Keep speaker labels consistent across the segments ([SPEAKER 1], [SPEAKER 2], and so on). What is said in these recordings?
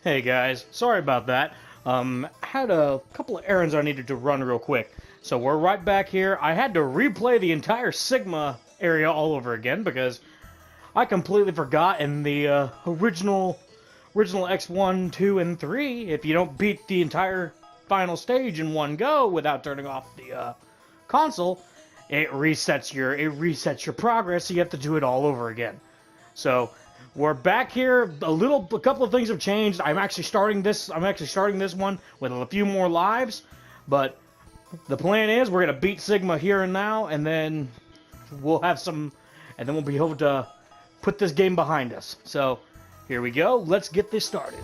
[SPEAKER 1] Hey guys, sorry about that. Had a couple of errands I needed to run real quick. So we're right back here. I had to replay the entire Sigma area all over again because I completely forgot in the original X1, 2, and 3, if you don't beat the entire final stage in one go without turning off the console, it resets your progress, so you have to do it all over again. So we're back here. A couple of things have changed. I'm actually starting this one with a few more lives, but the plan is we're gonna beat Sigma here and now, and then we'll be able to put this game behind us. So here we go. Let's get this started.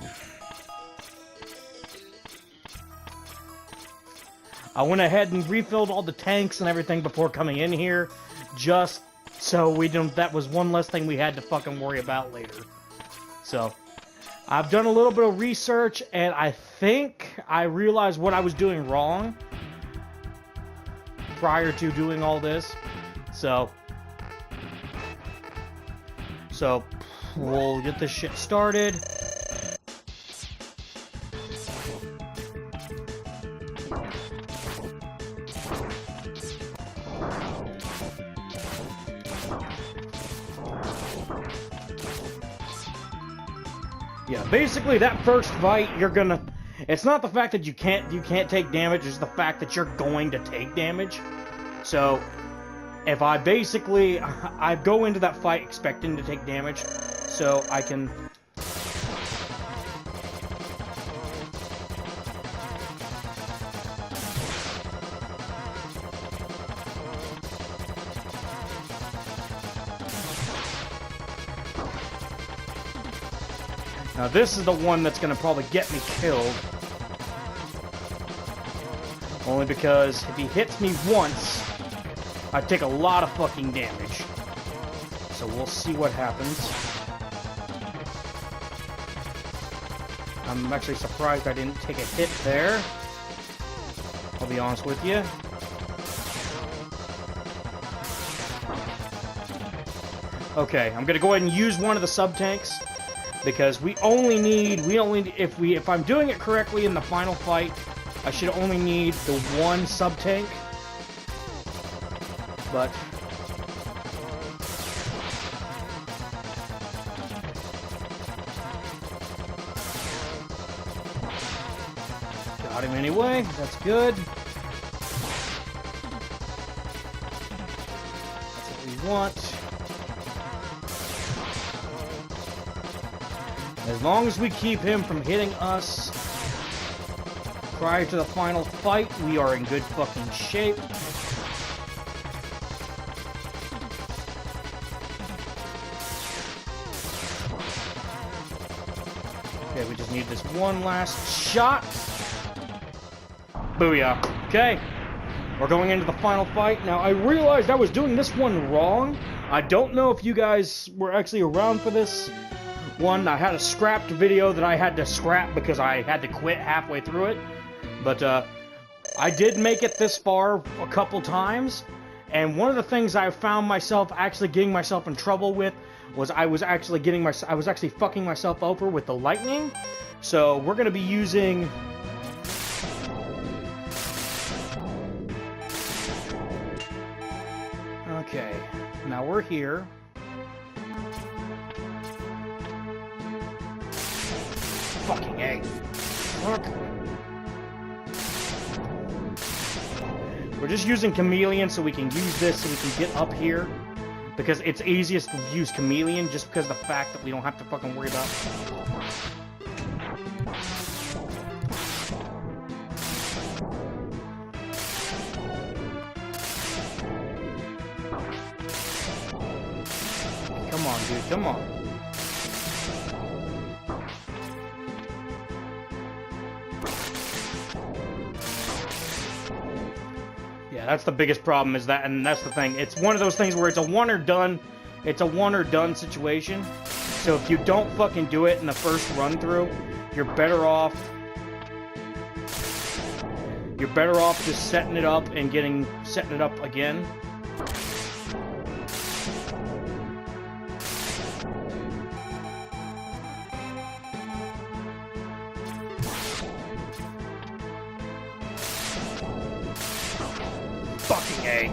[SPEAKER 1] I went ahead and refilled all the tanks and everything before coming in here, just so we don't. That was one less thing we had to fucking worry about later. So I've done a little bit of research, and I think I realized what I was doing wrong prior to doing all this. So we'll get this shit started. Yeah, basically that first fight, it's not the fact that you can't take damage, it's the fact that you're going to take damage. So if I go into that fight expecting to take damage, so I can... Now this is the one that's gonna probably get me killed. Only because if he hits me once, I take a lot of fucking damage. So we'll see what happens. I'm actually surprised I didn't take a hit there. I'll be honest with you. Okay, I'm gonna go ahead and use one of the sub-tanks. Because if I'm doing it correctly in the final fight, I should only need the one sub-tank. But got him anyway, that's good. That's what we want. As long as we keep him from hitting us prior to the final fight, we are in good fucking shape. Okay, we just need this one last shot. Booyah. Okay, we're going into the final fight. Now, I realized I was doing this one wrong. I don't know if you guys were actually around for this one. I had a scrapped video that I had to scrap because I had to quit halfway through it. But I did make it this far a couple times, and one of the things I found myself actually getting myself in trouble with was I was actually fucking myself over with the lightning. So we're gonna be using okay, now we're here. Fucking A. Fuck. We're just using Chameleon so we can use this so we can get up here. Because it's easiest to use Chameleon just because of the fact that we don't have to fucking worry about... Come on, dude, come on. Yeah, that's the biggest problem is that, and that's the thing. It's one of those things where it's a one or done situation. So if you don't fucking do it in the first run through, you're better off just setting it up and setting it up again. Fucking A.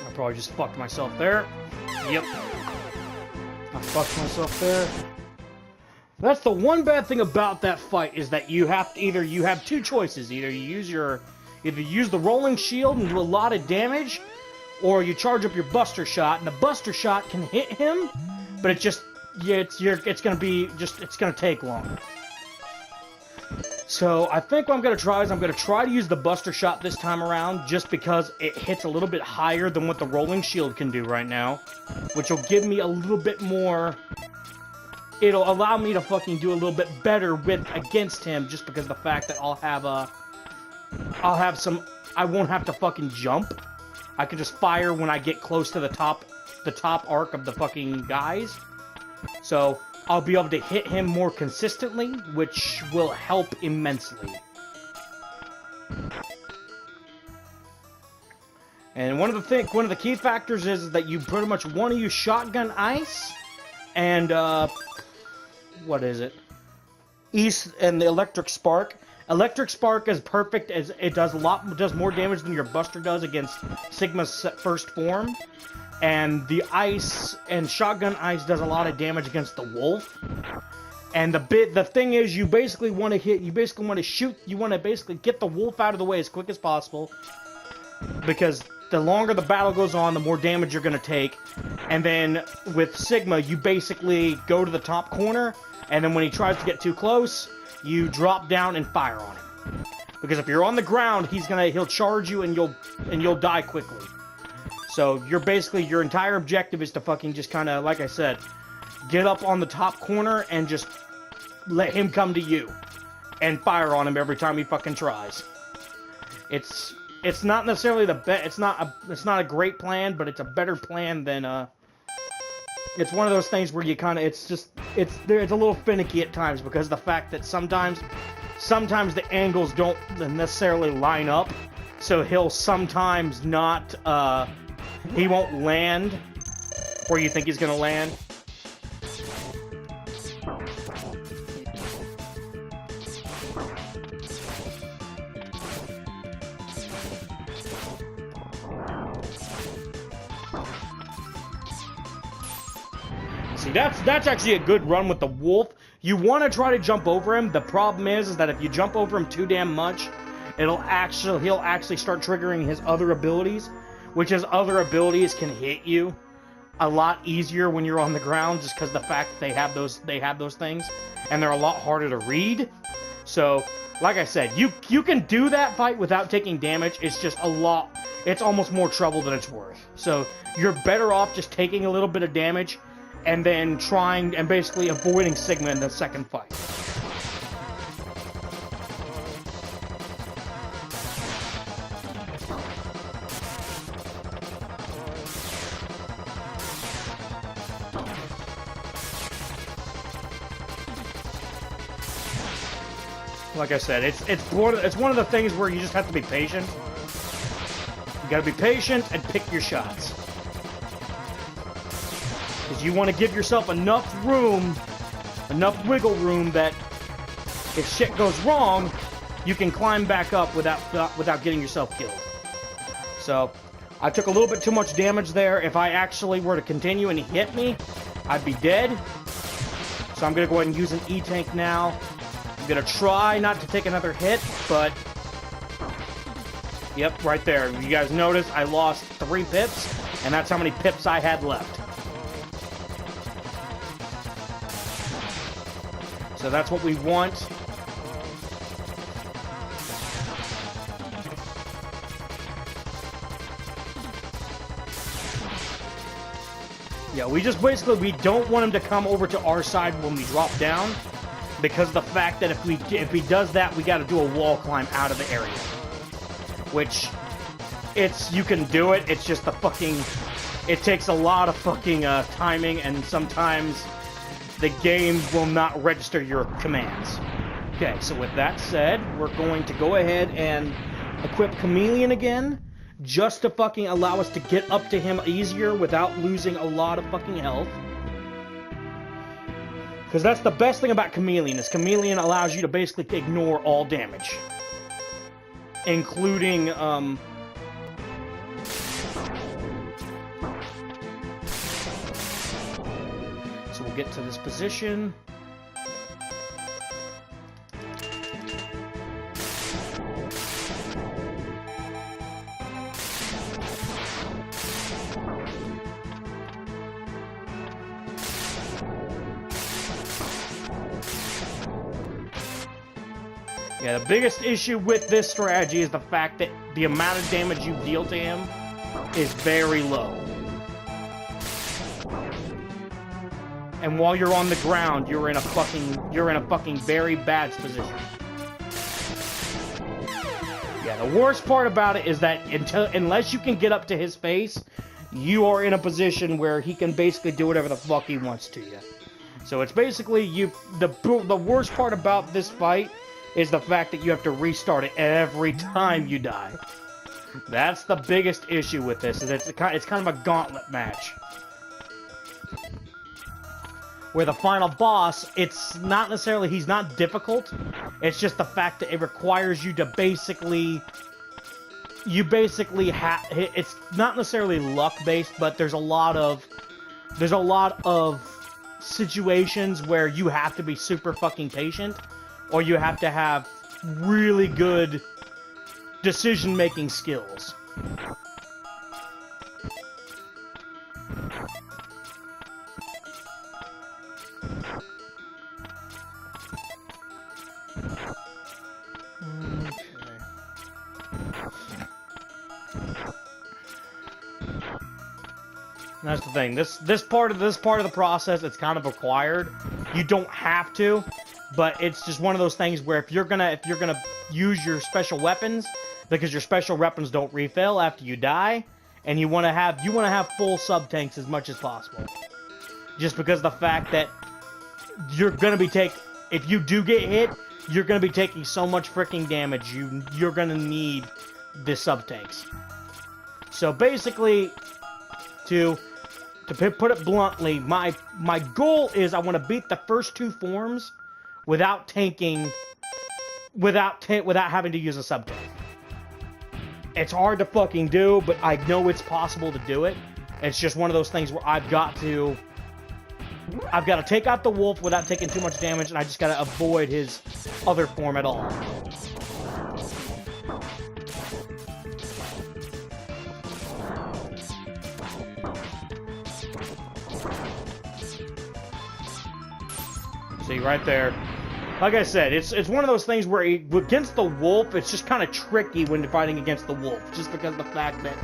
[SPEAKER 1] I probably just fucked myself there. Yep. I fucked myself there. That's the one bad thing about that fight, is that you have to you have two choices. Either you use the rolling shield and do a lot of damage, or you charge up your Buster Shot, and the Buster Shot can hit him, but it just, yeah, it's gonna take long. So I think what I'm gonna try is I'm gonna try to use the Buster Shot this time around, just because it hits a little bit higher than what the rolling shield can do right now, which will give me a little bit more. It'll allow me to fucking do a little bit better against him, just because of the fact that I'll have some. I won't have to fucking jump. I can just fire when I get close to the top arc of the fucking guys. So I'll be able to hit him more consistently, which will help immensely. And one of the key factors is that you pretty much want to use Shotgun Ice and what is it? East and the Electric Spark. Electric Spark is perfect, as it does more damage than your Buster does against Sigma's first form. And the Ice and Shotgun Ice does a lot of damage against the Wolf. And the thing is, you basically want to get the Wolf out of the way as quick as possible, because the longer the battle goes on, the more damage you're going to take. And then with Sigma, you basically go to the top corner, and then when he tries to get too close, you drop down and fire on him. Because if you're on the ground, he'll charge you and you'll die quickly. So your entire objective is to fucking just kind of, like I said, get up on the top corner and just let him come to you and fire on him every time he fucking tries. It's not necessarily the best. It's not a great plan, but it's a better plan than It's one of those things where you kind of it's a little finicky at times, because of the fact that sometimes the angles don't necessarily line up, so he'll sometimes not he won't land where you think he's gonna land. See, that's actually a good run with the Wolf. You want to try to jump over him. The problem is that if you jump over him too damn much, he'll actually start triggering his other abilities, which his other abilities can hit you a lot easier when you're on the ground, just because the fact that they have those things, and they're a lot harder to read. So, like I said, you can do that fight without taking damage. It's just it's almost more trouble than it's worth. So you're better off just taking a little bit of damage and then trying and basically avoiding Sigma in the second fight. Like I said, it's one of the things where you just have to be patient. You gotta be patient and pick your shots. Because you want to give yourself enough wiggle room that if shit goes wrong, you can climb back up without getting yourself killed. So, I took a little bit too much damage there. If I actually were to continue and he hit me, I'd be dead. So I'm gonna go ahead and use an E-Tank now. I'm gonna try not to take another hit, but yep, right there. You guys notice I lost 3 pips, and that's how many pips I had left. So that's what we want. Yeah, we don't want him to come over to our side when we drop down, because of the fact that if he does that, we got to do a wall climb out of the area. Which, you can do it, it's just it takes a lot of fucking timing, and sometimes the game will not register your commands. Okay, so with that said, we're going to go ahead and equip Chameleon again, just to fucking allow us to get up to him easier without losing a lot of fucking health. Because that's the best thing about Chameleon, is Chameleon allows you to basically ignore all damage. Including, So we'll get to this position. Yeah, the biggest issue with this strategy is the fact that the amount of damage you deal to him is very low. And while you're on the ground, you're in a fucking very bad position. Yeah, the worst part about it is that unless you can get up to his face, you are in a position where he can basically do whatever the fuck he wants to you. So it's basically the worst part about this fight is the fact that you have to restart it every time you die. That's the biggest issue with this, is it's kind of a gauntlet match. Where the final boss, it's not necessarily, he's not difficult, it's just the fact that it requires you to basically, it's not necessarily luck-based, but there's a lot of situations where you have to be super fucking patient, or you have to have really good decision-making skills. That's the thing. This part of the process, it's kind of required. You don't have to, but it's just one of those things where if you're gonna use your special weapons, because your special weapons don't refill after you die, and you wanna have full sub tanks as much as possible. Just because of the fact that you're gonna be if you do get hit, you're gonna be taking so much freaking damage. You're gonna need the sub tanks. So basically, to put it bluntly, my goal is I want to beat the first two forms without having to use a sub tank. It's hard to fucking do, but I know it's possible to do it. It's just one of those things where I've got to take out the wolf without taking too much damage, and I just got to avoid his other form at all. See, right there. Like I said, it's one of those things where against the wolf, it's just kind of tricky when you're fighting against the wolf, just because of the fact that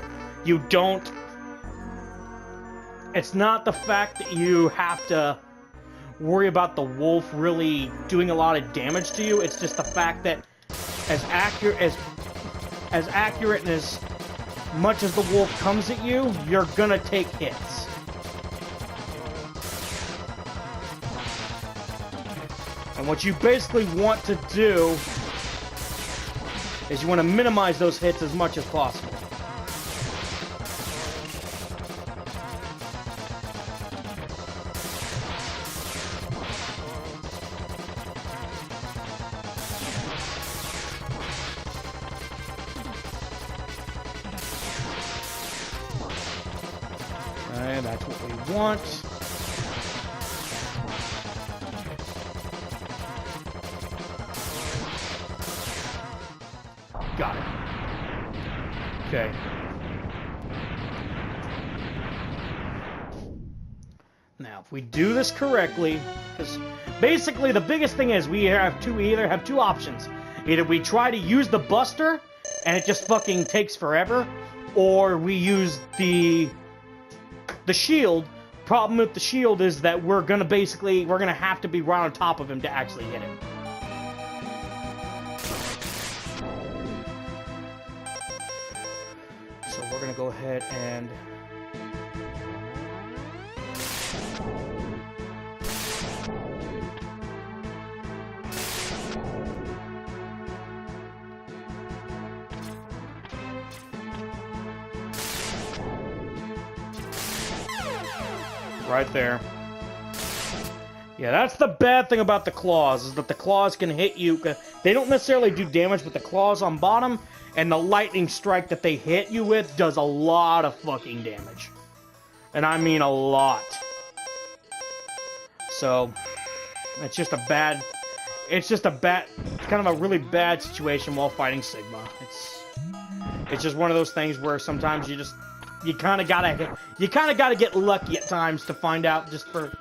[SPEAKER 1] you don't... It's not the fact that you have to worry about the wolf really doing a lot of damage to you, it's just the fact that as accurate and as much as the wolf comes at you, you're gonna take hits. And what you basically want to do is you want to minimize those hits as much as possible. And that's what we want. Got it. Okay. Now, if we do this correctly, because basically the biggest thing is we either have two options. Either we try to use the Buster, and it just fucking takes forever, or we use the shield. Problem with the shield is that we're gonna have to be right on top of him to actually hit him. So we're gonna go ahead and right there. Yeah, that's the bad thing about the claws, is that the claws can hit you. They don't necessarily do damage with the claws on bottom, and the lightning strike that they hit you with does a lot of fucking damage. And I mean a lot. So, it's just a bad... It's kind of a really bad situation while fighting Sigma. It's just one of those things where sometimes you kind of gotta get lucky at times to find out, just for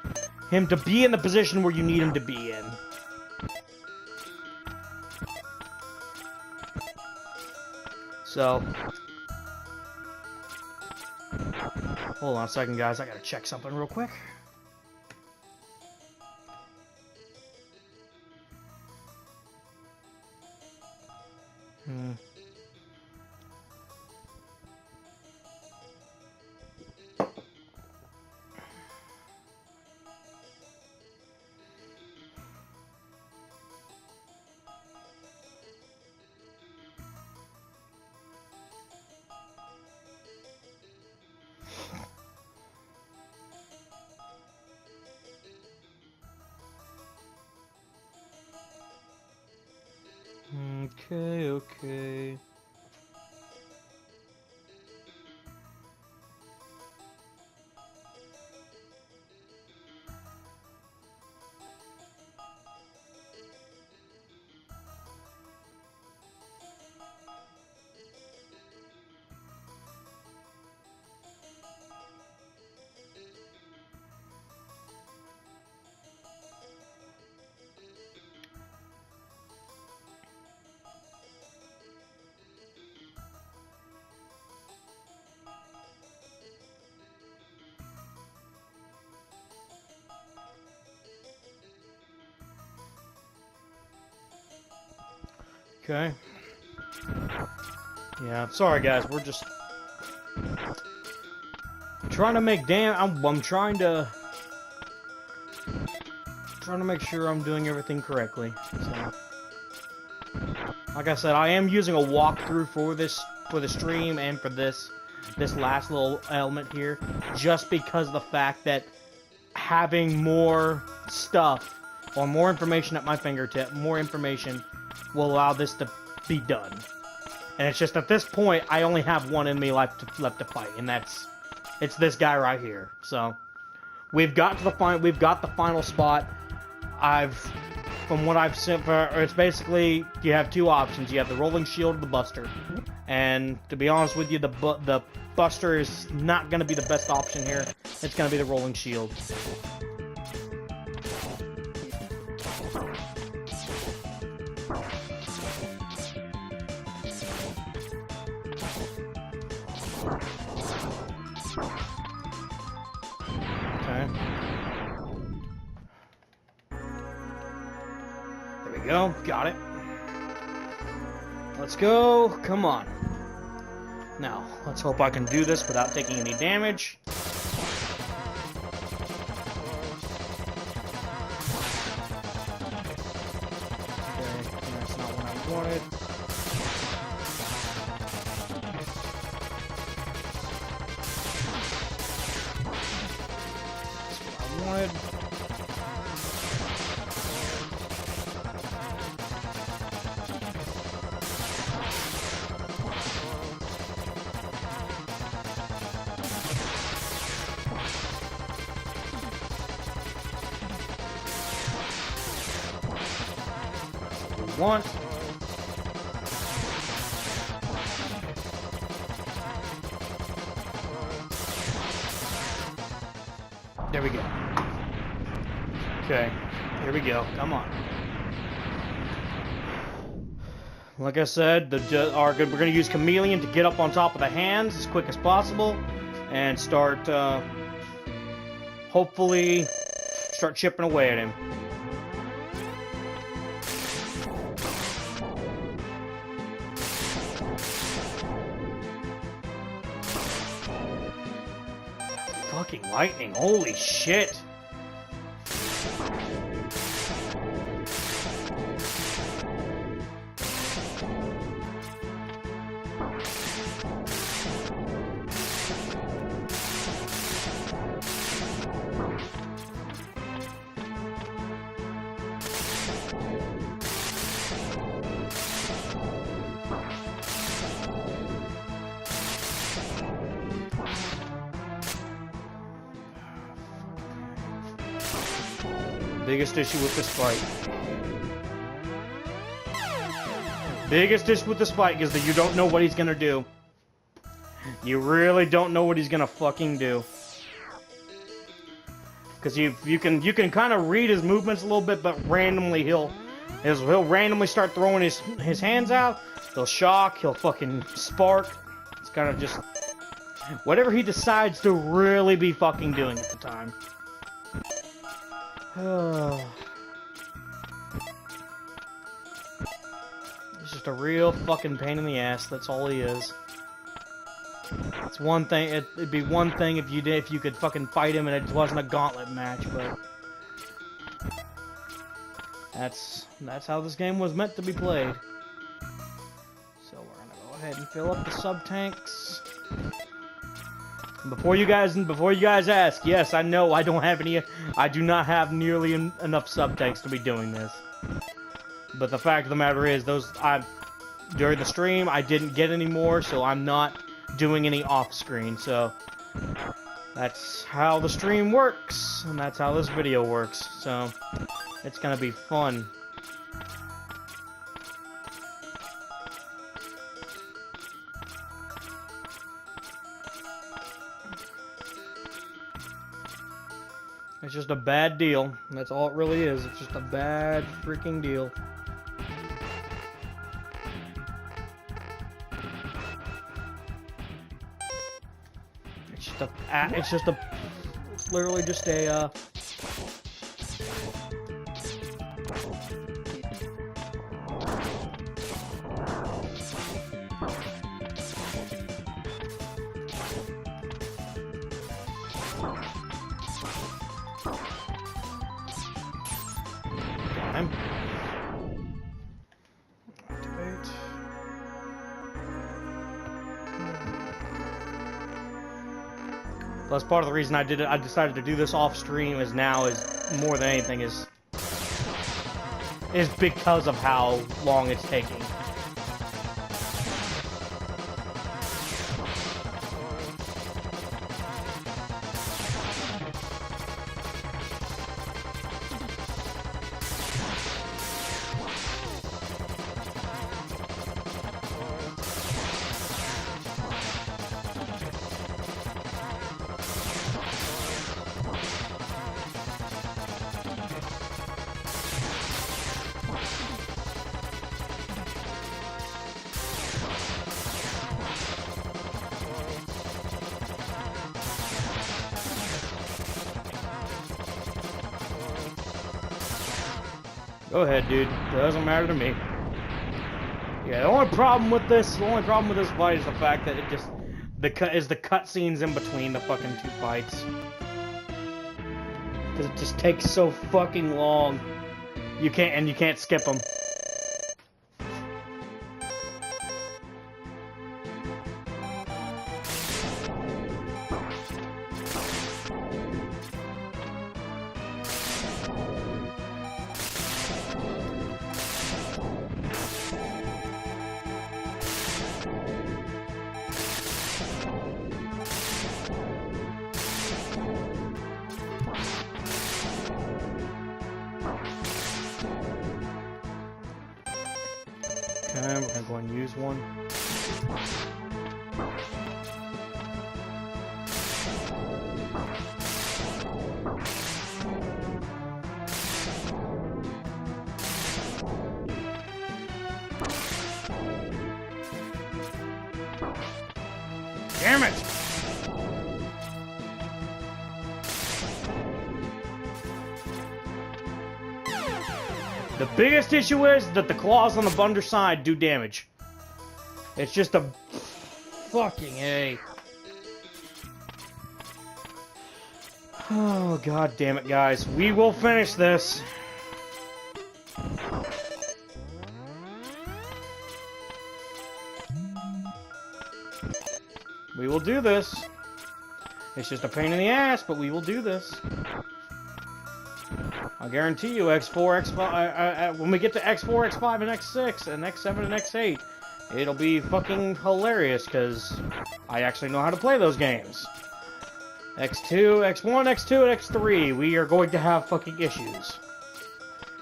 [SPEAKER 1] him to be in the position where you need him to be in. So, hold on a second, guys. I gotta check something real quick. Okay. Okay. Yeah, sorry guys, we're just trying to make I'm trying to make sure I'm doing everything correctly. So, like I said, I am using a walkthrough for the stream and for this last little element here, just because of the fact that having more stuff or more information at my fingertip, more information will allow this to be done. And it's just at this point, I only have one enemy left to fight, and it's this guy right here. So we've got the final spot. From what I've seen, it's basically you have two options. You have the rolling shield or the buster, and to be honest with you, the buster is not going to be the best option here. It's going to be the rolling shield. Go, got it. Let's go. Come on. Now, let's hope I can do this without taking any damage. Okay, that's not what I wanted. That's what I wanted. Want. There we go. Okay, here we go. Come on. Like I said, we're going to use Chameleon to get up on top of the hands as quick as possible and start, hopefully, start chipping away at him. Fucking lightning, holy shit. Biggest issue with this fight. Biggest issue with this fight is that you don't know what he's gonna do. You really don't know what he's gonna fucking do. Because you can kind of read his movements a little bit, but randomly he'll randomly start throwing his hands out. He'll shock. He'll fucking spark. It's kind of just whatever he decides to really be fucking doing at the time. He's just a real fucking pain in the ass. That's all he is. It's one thing. It'd be one thing if you could fucking fight him and it wasn't a gauntlet match, but that's how this game was meant to be played. So we're gonna go ahead and fill up the sub tanks. Before you guys ask, yes, I know I don't have any. I do not have nearly enough sub tanks to be doing this. But the fact of the matter is, during the stream I didn't get any more, so I'm not doing any off screen. So that's how the stream works, and that's how this video works. So it's gonna be fun. It's just a bad deal. That's all it really is. It's just a bad freaking deal. It's literally just a, That's part of the reason I decided to do this off stream is more than anything is because of how long it's taking. Go ahead, dude. Doesn't matter to me. Yeah, the only problem with this fight is the fact that the cutscenes in between the fucking two fights. Because it just takes so fucking long. You can't skip them. Okay, we're gonna go and use one. Damn it! The biggest issue is that the claws on the underside do damage. It's just a fucking A. Oh, god damn it, guys. We will finish this. We will do this. It's just a pain in the ass, but we will do this. I guarantee you, X4, X5, when we get to X4, X5, and X6, and X7, and X8, it'll be fucking hilarious, because I actually know how to play those games. X2, X1, X2, and X3, we are going to have fucking issues.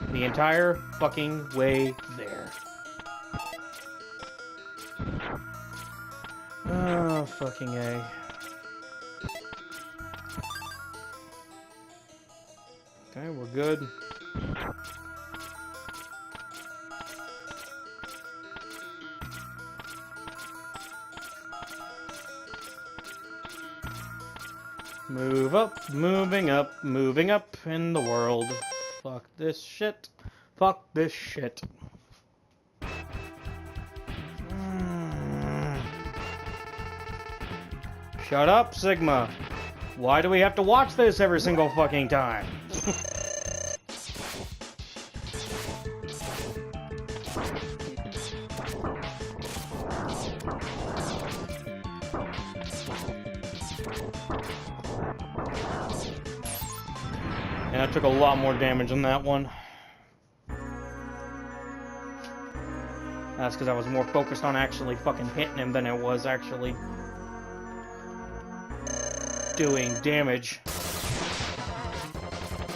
[SPEAKER 1] The entire fucking way there. Oh, fucking A. Okay, we're good. Move up, moving up in the world. Fuck this shit. Fuck this shit. Shut up, Sigma. Why do we have to watch this every single fucking time? And I took a lot more damage on that one. That's because I was more focused on actually fucking hitting him than it was actually doing damage.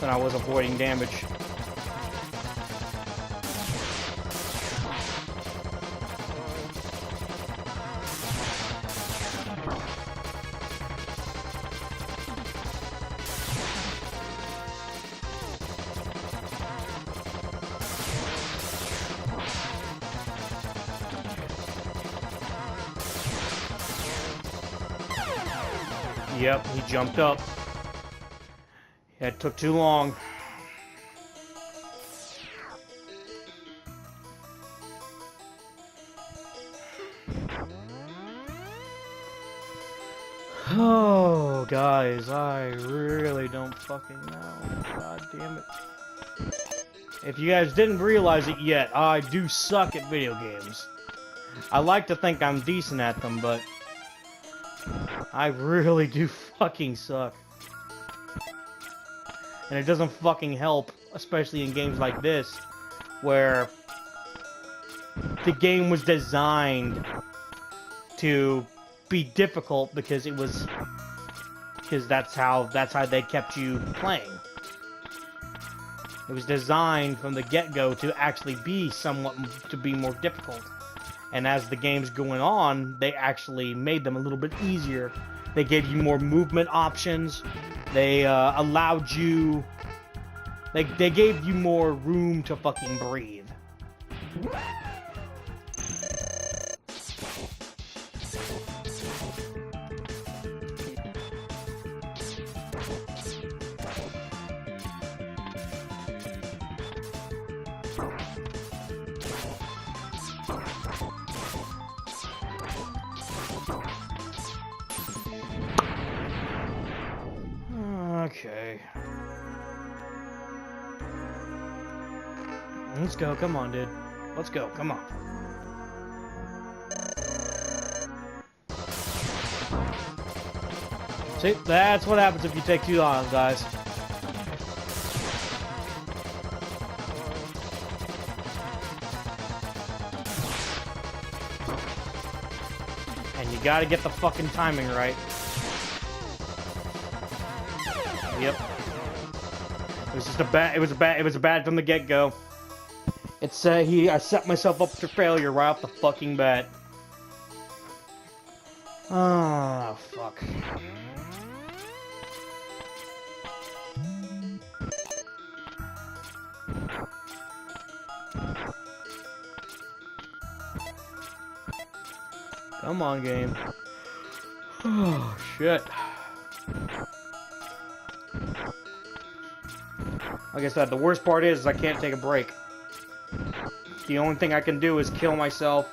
[SPEAKER 1] Than I was avoiding damage. Yep, he jumped up. Yeah, it took too long. Oh, guys, I really don't fucking know. God damn it. If you guys didn't realize it yet, I do suck at video games. I like to think I'm decent at them, but I really do fucking suck. And it doesn't fucking help, especially in games like this, where the game was designed to be difficult because that's how they kept you playing. It was designed from the get-go to actually be to be more difficult. And as the game's going on, they actually made them a little bit easier. They gave you more movement options. They allowed you... They gave you more room to fucking breathe. Okay. Let's go. Come on, dude. Let's go. Come on. See? That's what happens if you take too long, guys. And you gotta get the fucking timing right. Yep. It was just a bad. It was a bad from the get-go. It's I set myself up for failure right off the fucking bat. Oh fuck. Come on, game. Oh shit. Like I said, the worst part is I can't take a break. The only thing I can do is kill myself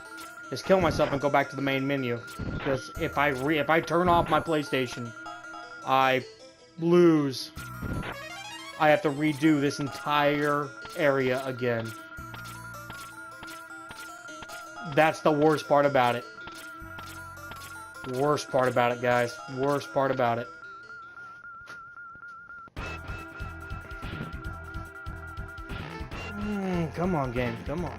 [SPEAKER 1] and go back to the main menu. Because if I turn off my PlayStation, I lose. I have to redo this entire area again. That's the worst part about it. Worst part about it, guys. Worst part about it. Come on, game. Come on.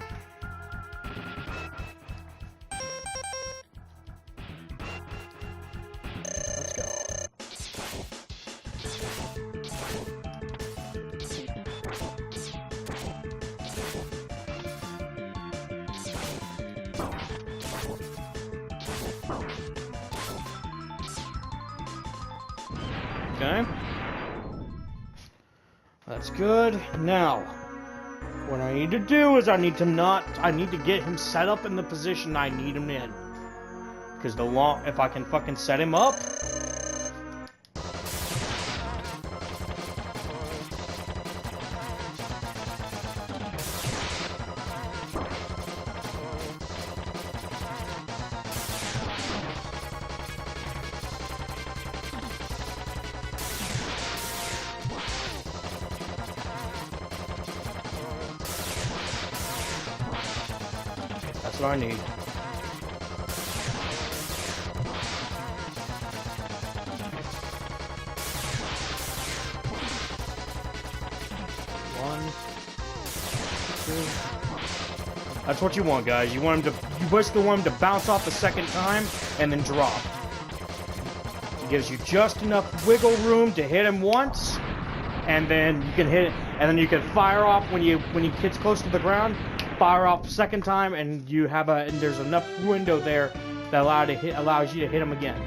[SPEAKER 1] Let's go. Okay. That's good. Now, what I need to do is I need to get him set up in the position I need him in. Because if I can fucking set him up, that's what I need. That's what you want, guys. You basically want him to bounce off the second time and then drop. It gives you just enough wiggle room to hit him once, and then you can hit, and then you can fire off when he gets close to the ground. Fire off second time, and there's enough window there that allows you to hit him again.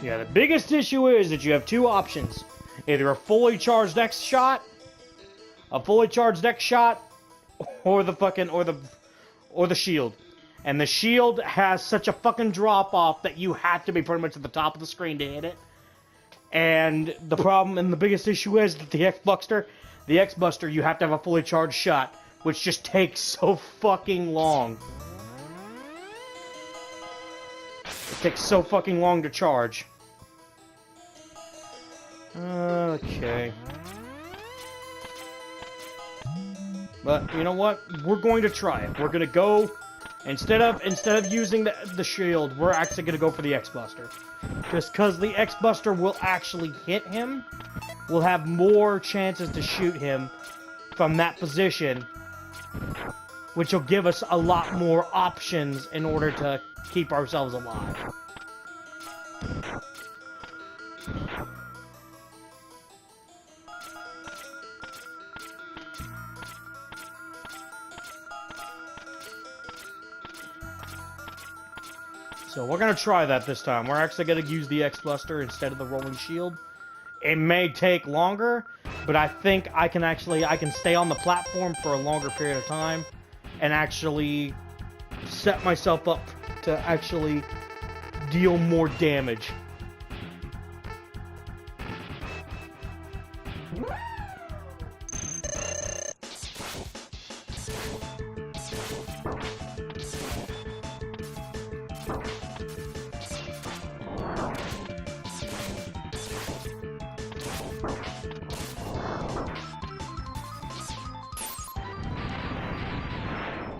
[SPEAKER 1] Yeah, the biggest issue is that you have two options. Either a fully charged X shot, or the shield. And the shield has such a fucking drop off that you have to be pretty much at the top of the screen to hit it. And the problem and the biggest issue is that the X-Buster, you have to have a fully charged shot, which just takes so fucking long. It takes so fucking long to charge. Okay. But you know what? We're going to try it. We're gonna go instead of using the shield, we're actually gonna go for the X-Buster. Just because the X-Buster will actually hit him, we'll have more chances to shoot him from that position, which will give us a lot more options in order to keep ourselves alive. So we're going to try that this time. We're actually going to use the X-Buster instead of the rolling shield. It may take longer, but I think I can stay on the platform for a longer period of time and actually set myself up to actually deal more damage.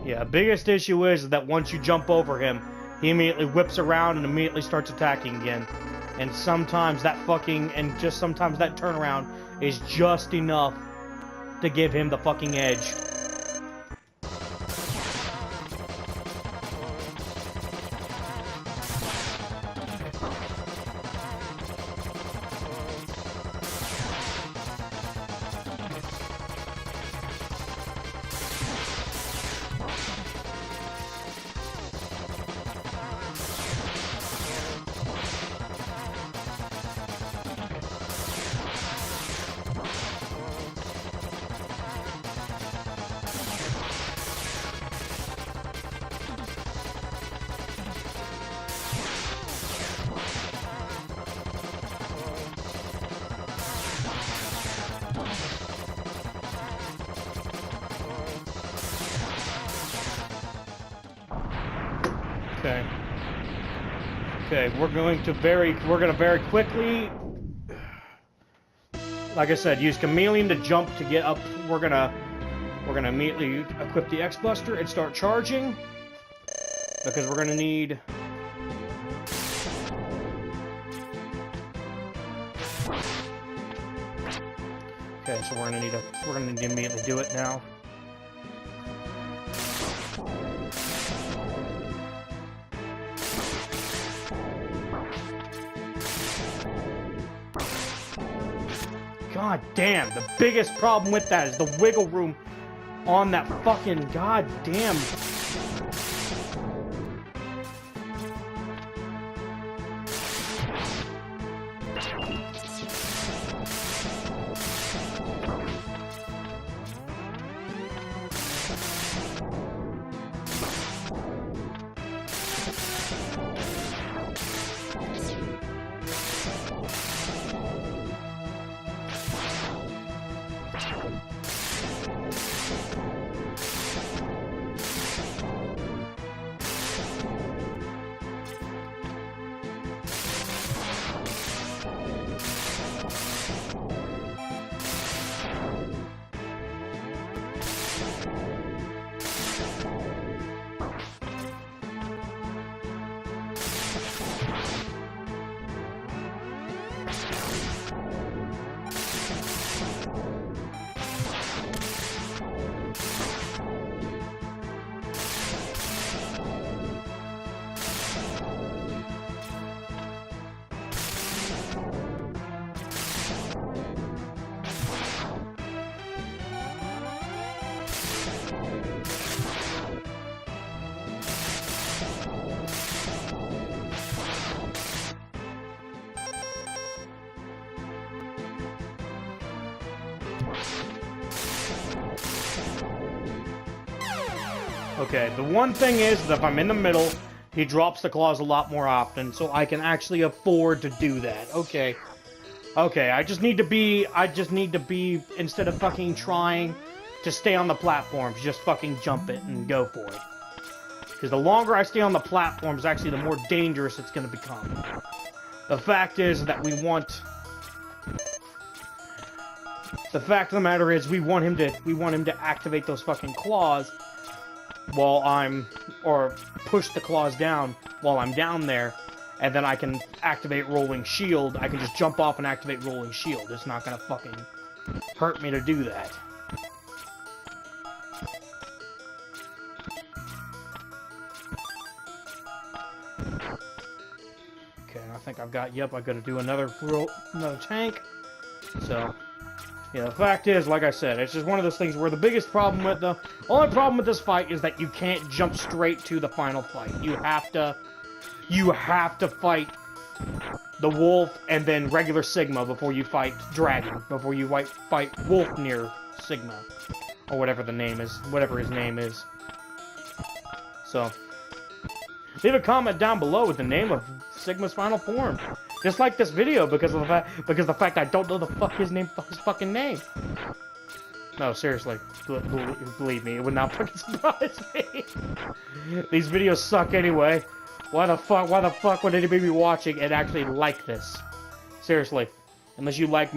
[SPEAKER 1] Yeah, biggest issue is that once you jump over him, he immediately whips around and immediately starts attacking again. And sometimes that sometimes that turnaround is just enough to give him the fucking edge. Okay. Okay, we're gonna very quickly, like I said, use Chameleon to jump to get up. We're gonna immediately equip the X-Buster and start charging, because we're gonna need. Okay, so we're gonna need to immediately do it now. God damn, the biggest problem with that is the wiggle room on that fucking goddamn. Okay, the one thing is that if I'm in the middle, he drops the claws a lot more often, so I can actually afford to do that. Okay. Okay, I just need to be, instead of fucking trying to stay on the platforms, just fucking jump it and go for it. Because the longer I stay on the platforms, actually the more dangerous it's gonna become. The fact is that we want... The fact of the matter is, we want him to activate those fucking claws while or push the claws down while I'm down there, and then I can activate Rolling Shield. I can just jump off and activate Rolling Shield. It's not gonna fucking hurt me to do that. Okay, I think I've got, yep, I gotta do another tank. So... yeah, the fact is, like I said, it's just one of those things where the biggest problem with the only problem with this fight is that you can't jump straight to the final fight. You have to fight the wolf and then regular Sigma before you fight Dragon, before you fight Wolfnir Sigma, or whatever the name is, whatever his name is. So, leave a comment down below with the name of Sigma's final form. Just like this video, because of the fact I don't know his fucking name. No, seriously, believe me, it would not fucking surprise me. These videos suck anyway. Why the fuck would anybody be watching and actually like this? Seriously, unless you like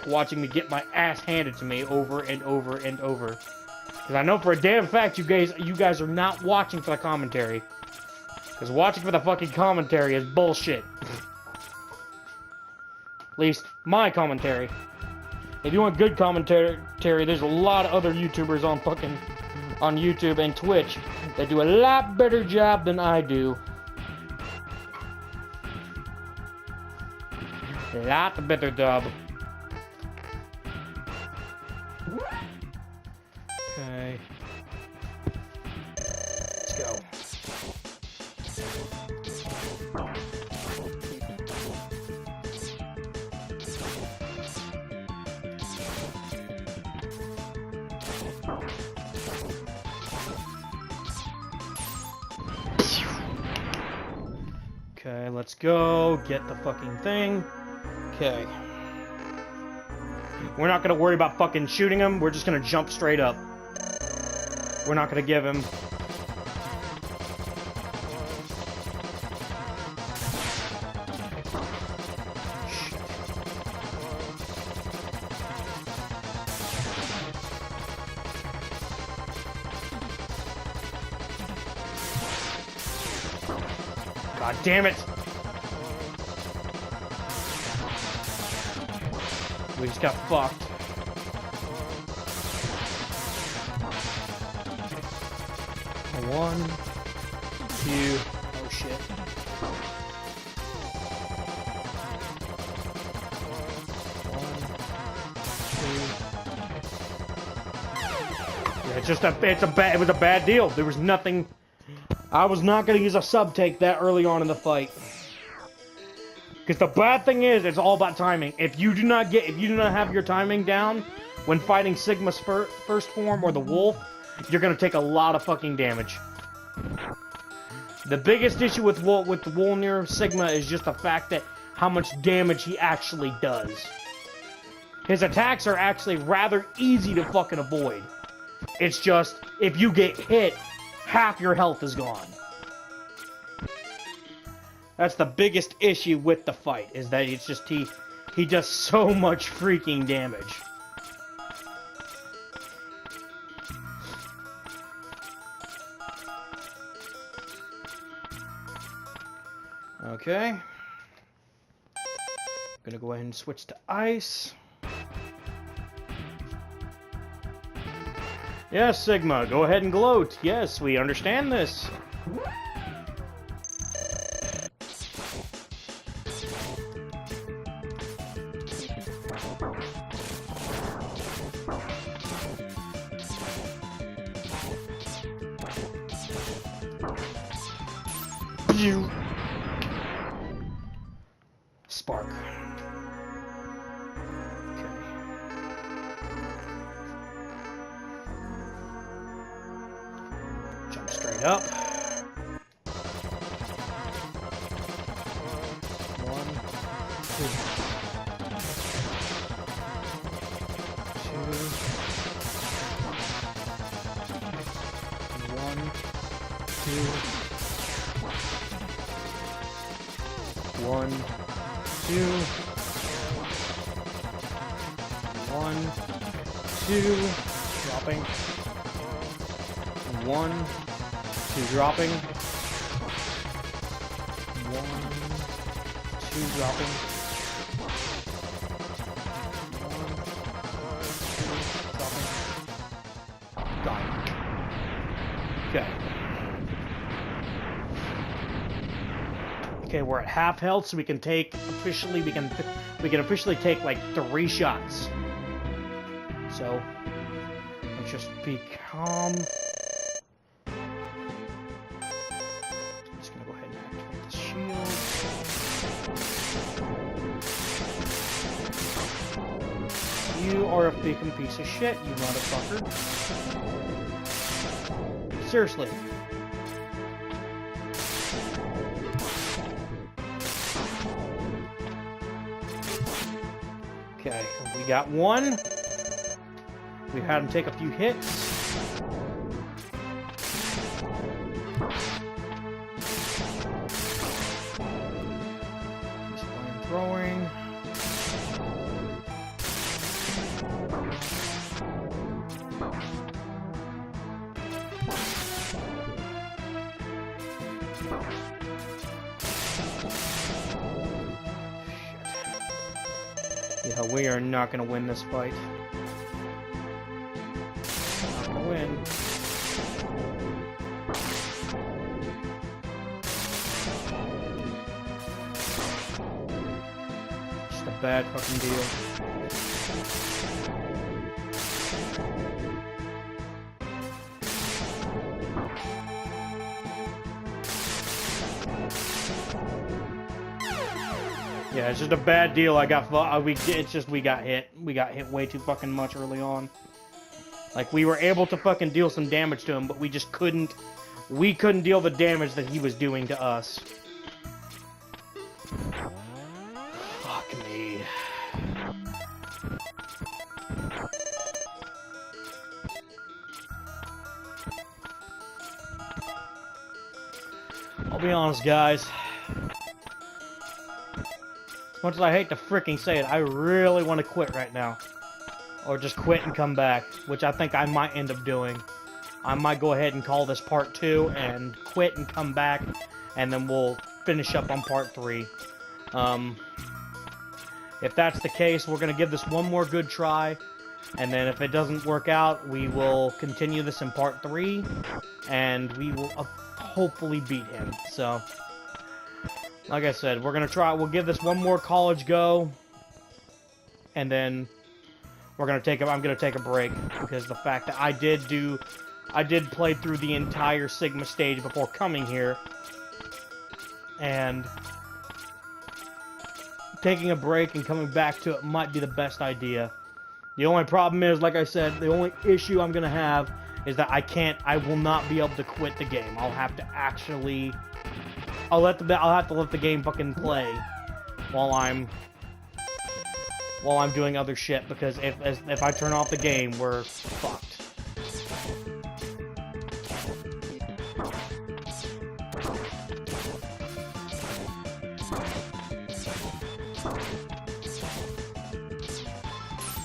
[SPEAKER 1] watching me get my ass handed to me over and over and over. Because I know for a damn fact you guys are not watching for the commentary. Because watching for the fucking commentary is bullshit. At least, my commentary. If you want good commentary, there's a lot of other YouTubers on YouTube and Twitch that do a lot better job than I do. A lot better job. Okay. Let's go. Okay, let's go. Get the fucking thing. Okay. We're not gonna worry about fucking shooting him. We're just gonna jump straight up. We're not gonna give him... God damn it! We just got fucked. One, two, oh shit. It's just it was a bad deal. There was nothing. I was not going to use a sub take that early on in the fight. Because the bad thing is, it's all about timing. If you do not have your timing down when fighting Sigma's first form or the wolf, you're going to take a lot of fucking damage. The biggest issue with Wolnir Sigma is just the fact that how much damage he actually does. His attacks are actually rather easy to fucking avoid. It's just, if you get hit, half your health is gone. That's the biggest issue with the fight, is that it's just he does so much freaking damage. Okay. Gonna go ahead and switch to ice. Yes, Sigma, go ahead and gloat. Yes, we understand this. Pew. Spark. Straight up. One, two. One, two. One, two. One, two. Dropping. One. Two dropping. One, two dropping. One, two dropping. Got it. Okay. Okay, we're at half health, so we can take officially. We can officially take like 3 shots. So let's just be calm. You are a fucking piece of shit, you motherfucker. Seriously. Okay, we got one. We had him take a few hits. He's throwing. Yeah, we are not going to win this fight. Not going to win. Just a bad fucking deal. Yeah, it's just a bad deal. We got hit. We got hit way too fucking much early on. Like, we were able to fucking deal some damage to him, but we just couldn't. We couldn't deal the damage that he was doing to us. Fuck me. I'll be honest, guys. As much as I hate to freaking say it, I really want to quit right now. Or just quit and come back, which I think I might end up doing. I might go ahead and call this part 2 and quit and come back, and then we'll finish up on part 3. If that's the case, we're going to give this one more good try. And then if it doesn't work out, we will continue this in part 3. And we will hopefully beat him. So, like I said, we're going to try. We'll give this one more college go. And then I'm going to take a break. Because the fact that I did play through the entire Sigma stage before coming here. And taking a break and coming back to it might be the best idea. The only problem is, like I said, the only issue I'm gonna have is that I will not be able to quit the game. I'll have to actually, I'll have to let the game fucking play while I'm doing other shit, because if I turn off the game, we're fucked.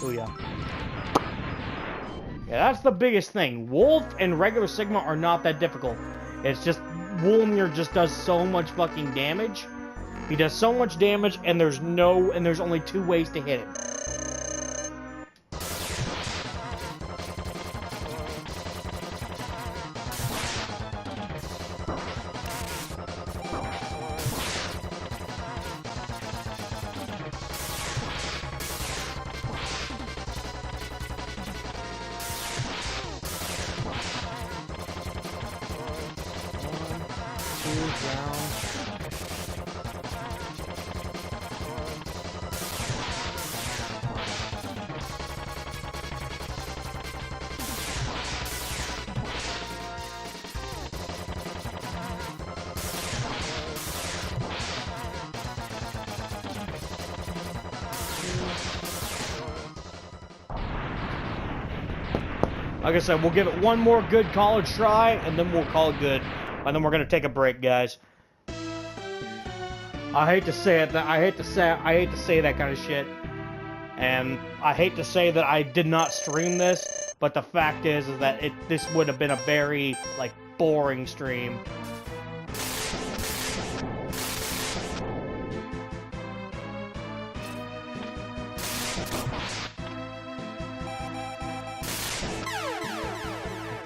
[SPEAKER 1] Oh yeah. Yeah, that's the biggest thing. Wolf and regular Sigma are not that difficult. It's just Wolnir just does so much fucking damage. He does so much damage, and there's only 2 ways to hit him. Like I said, we'll give it one more good college try, and then we'll call it good. And then we're gonna take a break, guys. I hate to say it, I hate to say that kind of shit, and I hate to say that I did not stream this, but the fact is that this would have been a very boring stream.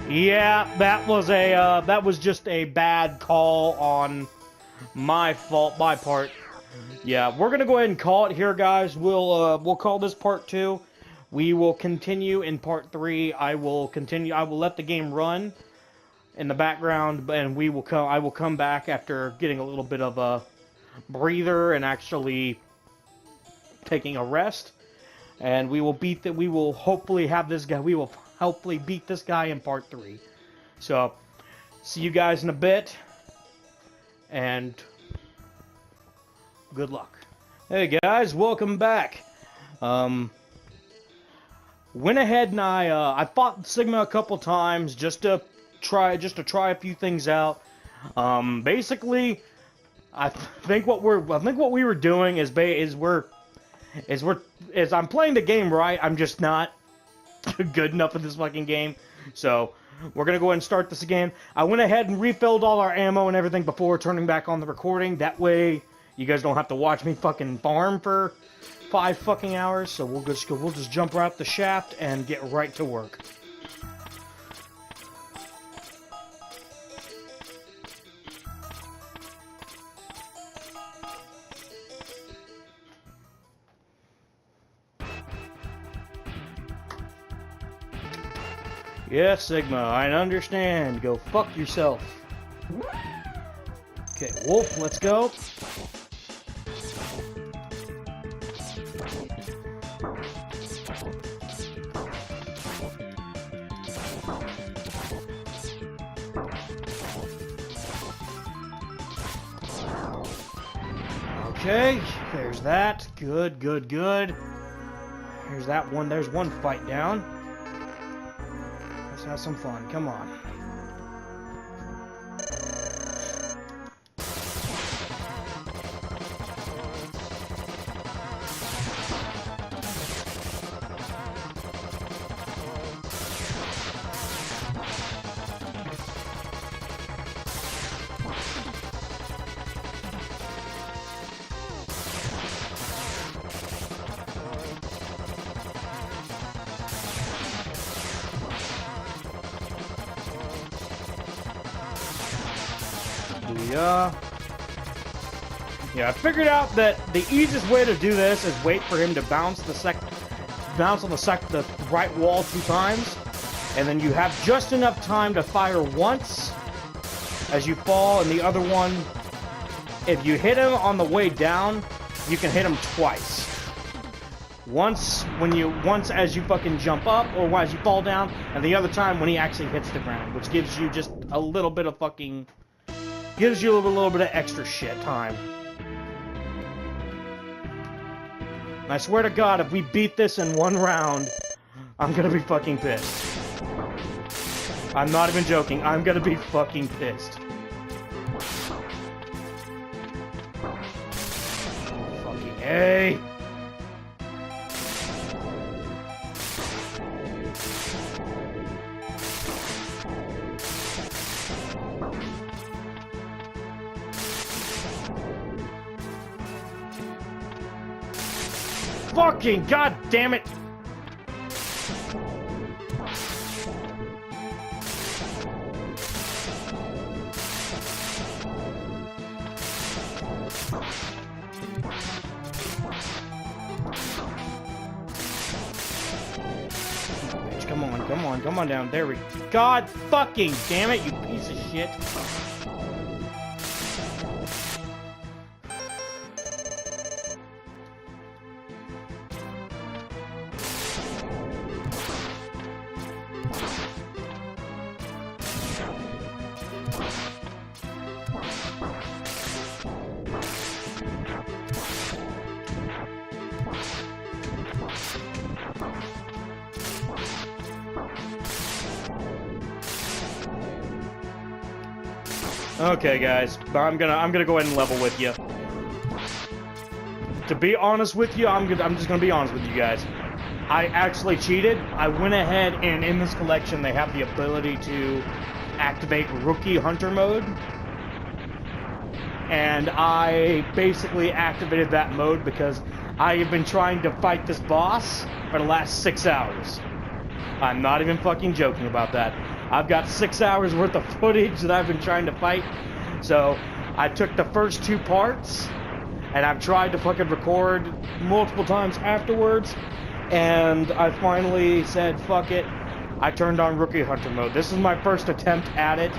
[SPEAKER 1] Yeah, that was just a bad call on my part. Yeah, we're gonna go ahead and call it here, guys. We'll call this part 2. We will continue in part 3. I will let the game run in the background, and I will come back after getting a little bit of a breather and actually taking a rest. And we will hopefully have this guy. We will hopefully beat this guy in part 3. So, see you guys in a bit, and good luck. Hey guys, welcome back. Went ahead and I fought Sigma a couple times just to try a few things out. Basically, I think what we were doing is I'm playing the game right. I'm just not good enough at this fucking game. So we're gonna go ahead and start this again. I went ahead and refilled all our ammo and everything before turning back on the recording. That way you guys don't have to watch me fucking farm for 5 fucking hours. So we'll just jump right up the shaft and get right to work. Yes, Sigma, I understand. Go fuck yourself. Okay, Wolf, let's go. Okay, there's that. Good, good, good. There's that one. There's one fight down. Let's have some fun. Come on. Hallelujah. Yeah, I figured out that the easiest way to do this is wait for him to bounce on the right wall 2 times, and then you have just enough time to fire once as you fall, and the other one, if you hit him on the way down, you can hit him twice. Once as you fucking jump up, or as you fall down, and the other time when he actually hits the ground, which gives you just a little bit of fucking... gives you a little bit of extra shit time. And I swear to God, if we beat this in 1 round, I'm gonna be fucking pissed. I'm not even joking, I'm gonna be fucking pissed. Fucking A. Fucking god damn it! Come on down. There we go. God fucking damn it, you piece of shit. Okay, guys, I'm gonna go ahead and level with you. To be honest with you, I'm just gonna be honest with you guys. I actually cheated. I went ahead and in this collection they have the ability to activate Rookie Hunter mode, and I basically activated that mode because I have been trying to fight this boss for the last 6 hours. I'm not even fucking joking about that. I've got 6 hours worth of footage that I've been trying to fight. So I took the first 2 parts and I've tried to fucking record multiple times afterwards, and I finally said fuck it. I turned on Rookie Hunter mode. This is my first attempt at it.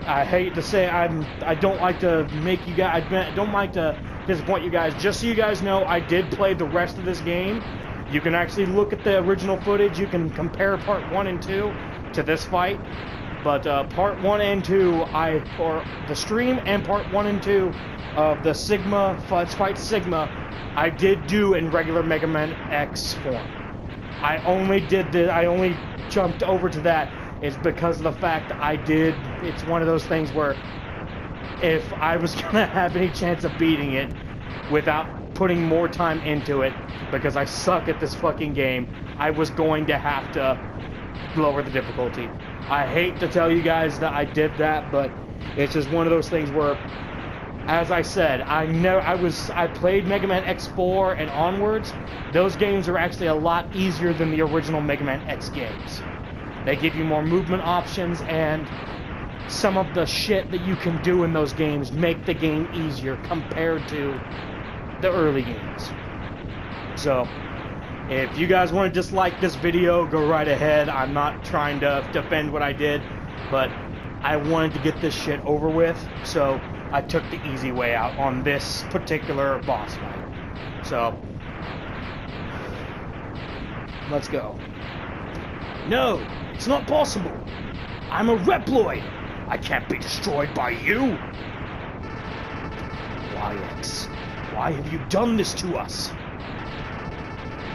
[SPEAKER 1] I hate to say I don't like to make you guys, I don't like to disappoint you guys. Just so you guys know, I did play the rest of this game. You can actually look at the original footage. You can compare part 1 and 2 to this fight. But part 1 and 2, or the stream and part 1 and 2 of the Fight Sigma, I did do in regular Mega Man X form. I only jumped over to that is because of the fact that it's one of those things where if I was gonna have any chance of beating it without putting more time into it, because I suck at this fucking game, I was going to have to lower the difficulty. I hate to tell you guys that I did that, but it's just one of those things where, as I said, I played Mega Man X4 and onwards. Those games are actually a lot easier than the original Mega Man X games. They give you more movement options, and some of the shit that you can do in those games make the game easier compared to the early games. So, if you guys want to dislike this video, go right ahead. I'm not trying to defend what I did, but I wanted to get this shit over with, so I took the easy way out on this particular boss fight. So, let's go. No, it's not possible. I'm a Reploid. I can't be destroyed by you. Wyatt, why have you done this to us?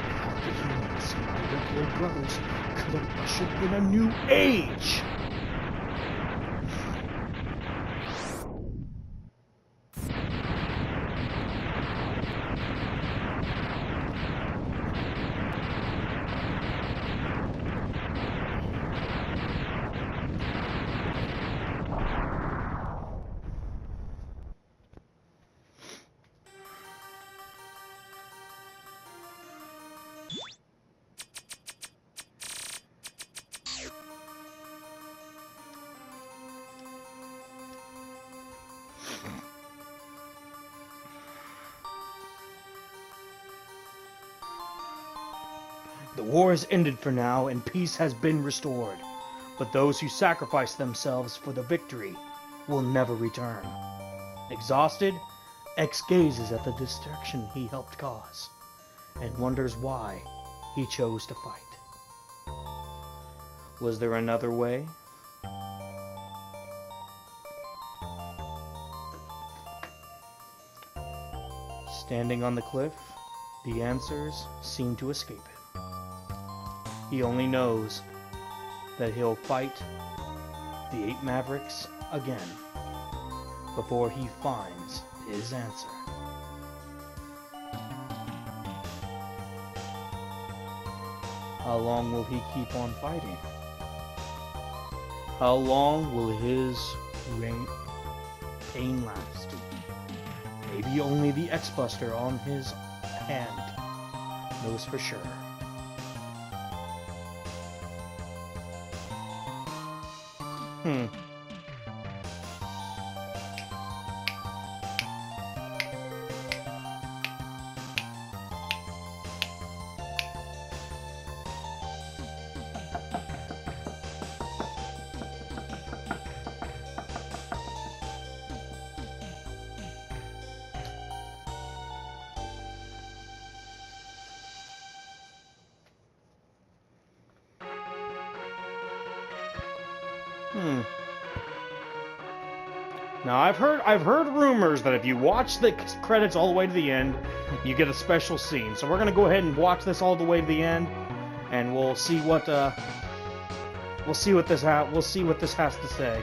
[SPEAKER 1] Without the humans, my Reploid brothers could have ushered in a new age. war is ended for now, and peace has been restored. But those who sacrifice themselves for the victory will never return. Exhausted, X gazes at the destruction he helped cause, and wonders why he chose to fight. Was there another way? Standing on the cliff, the answers seem to escape him. He only knows that he'll fight the 8 Mavericks again before he finds his answer. How long will he keep on fighting? How long will his pain last? Maybe only the X-Buster on his hand knows for sure. Now I've heard rumors that if you watch the credits all the way to the end, you get a special scene. So we're gonna go ahead and watch this all the way to the end, and we'll see what this has to say.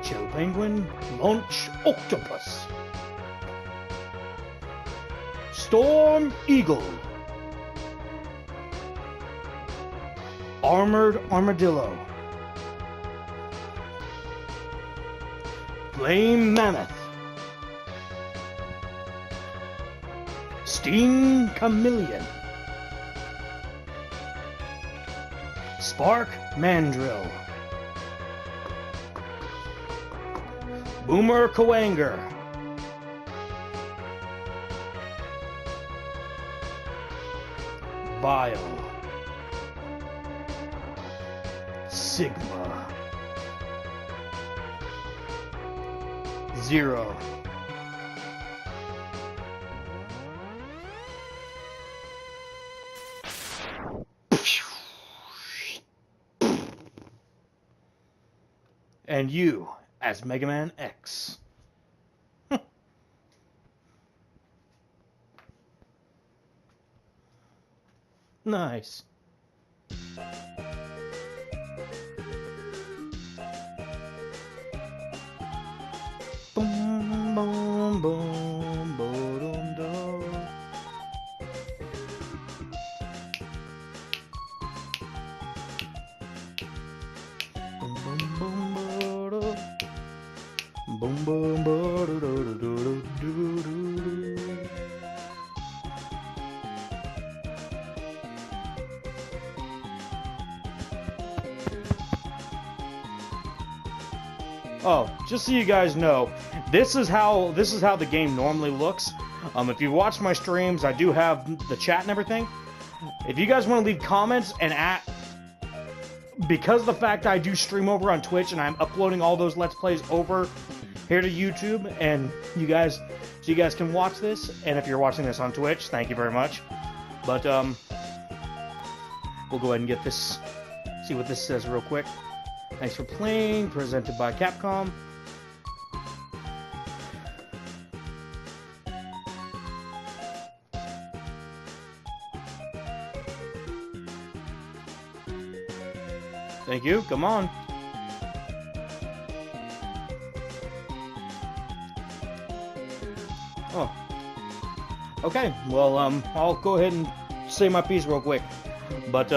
[SPEAKER 1] Chill Penguin, Launch Octopus, Storm Eagle, Armored Armadillo, Flame Mammoth, Steam Chameleon, Spark Mandrill, Boomer Kawanger, Bile, Sigma, Zero, and you as Mega Man X. Nice. Boom, boom, boom, boom, do. Boom, boom, boom, bo-do. Boom, boom, bo-do-do-do-do-do-do-do. Oh, just so you guys know, this is how the game normally looks. If you watch my streams, I do have the chat and everything. If you guys want to leave comments and because of the fact I do stream over on Twitch and I'm uploading all those Let's Plays over here to YouTube, and you guys can watch this. And if you're watching this on Twitch, thank you very much. But we'll go ahead and get this, see what this says real quick. Thanks for playing, presented by Capcom. Thank you, come on. Oh. Okay, well, I'll go ahead and say my piece real quick. But,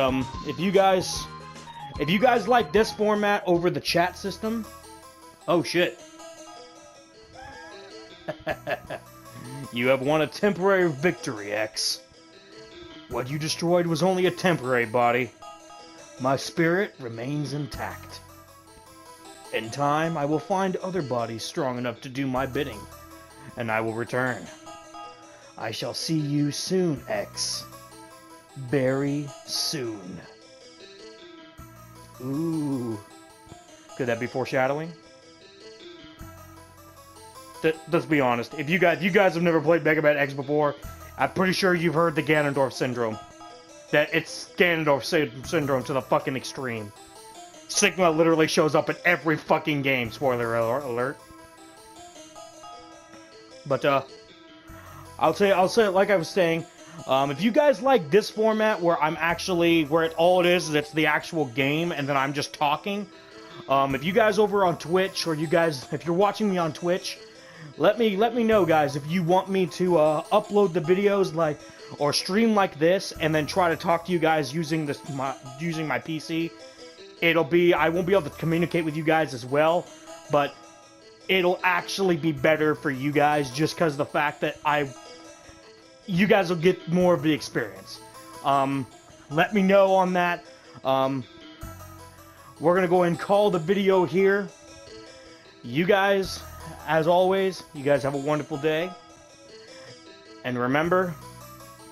[SPEAKER 1] if you guys like this format over the chat system... Oh, shit. You have won a temporary victory, X. What you destroyed was only a temporary body. My spirit remains intact. In time, I will find other bodies strong enough to do my bidding, and I will return. I shall see you soon, X. Very soon. Ooh. Could that be foreshadowing? Let's be honest. If you guys have never played Mega Man X before, I'm pretty sure you've heard the Ganondorf syndrome. That it's Ganondorf syndrome to the fucking extreme. Sigma literally shows up in every fucking game. Spoiler alert. But I'll say it like I was saying. If you guys like this format where all it is it's the actual game and then I'm just talking. If you guys over on Twitch or if you're watching me on Twitch, let me know, guys, if you want me to upload the videos or stream like this and then try to talk to you guys using my PC. I won't be able to communicate with you guys as well, but it'll actually be better for you guys just because of the fact that you guys will get more of the experience. Let me know on that. We're gonna go ahead and call the video here. You guys, as always, you guys have a wonderful day. And remember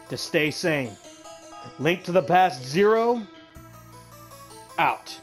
[SPEAKER 1] to stay sane. Link to the Past 0 out.